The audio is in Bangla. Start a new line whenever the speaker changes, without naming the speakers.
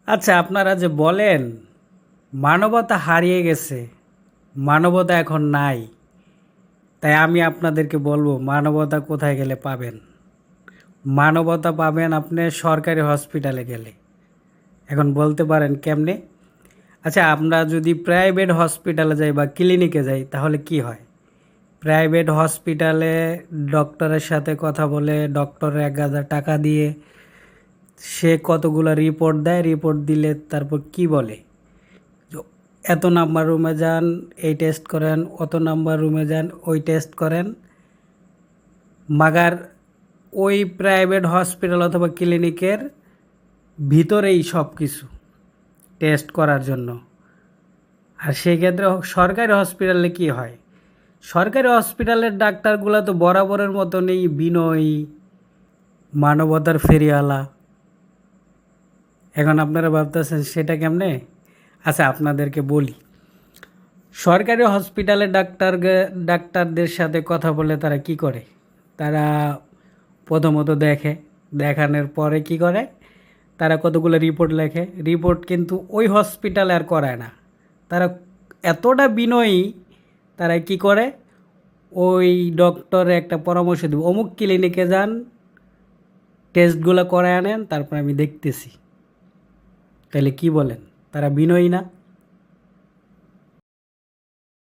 আচ্ছা, আপনারা যে বলেন মানবতা হারিয়ে গেছে, মানবতা এখন নাই, তাই আমি আপনাদেরকে বলবো মানবতা কোথায় গেলে পাবেন। মানবতা পাবেন আপনি সরকারি হসপিটালে গেলে। এখন বলতে পারেন কেমনে? আচ্ছা, আমরা যদি প্রাইভেট হসপিটালে যাই বা ক্লিনিকে যাই তাহলে কি হয়? প্রাইভেট হসপিটালে ডক্টরের সাথে কথা বলে ডক্টর ১,০০০ টাকা দিয়ে সে কতগুলো রিপোর্ট দেয়, রিপোর্ট দিলে তারপর কি বলে, যে এত নাম্বার রুমে যান, এই টেস্ট করেন, অত নাম্বার রুমে যান, ওই টেস্ট করেন। মাগার ওই প্রাইভেট হসপিটাল অথবা ক্লিনিকের ভিতরেই সব কিছু টেস্ট করার জন্য। আর সেক্ষেত্রে সরকারি হসপিটালে কি হয়? সরকারি হসপিটালের ডাক্তারগুলো তো বরাবরের মতনই বিনয়ী, মানবতার ফেরিওয়ালা। এখন আপনারা ভাবতেছেন সেটা কেমনে? আচ্ছা, আপনাদেরকে বলি। সরকারি হসপিটালে ডাক্তারদের সাথে কথা বলে তারা কি করে? তারা প্রথমত দেখে, দেখানোর পরে কি করে? তারা কতগুলো রিপোর্ট লেখে। রিপোর্ট কিন্তু ওই হসপিটালে আর করায় না। তারা এতটা বিনয়ী, তারা কি করে? ওই ডক্টরে একটা পরামর্শ দেবে, অমুক ক্লিনিকে যান, টেস্টগুলো করায় আনেন, তারপর আমি দেখতেছি। তাহলে কি বলেন? তারা বিনয়ী না?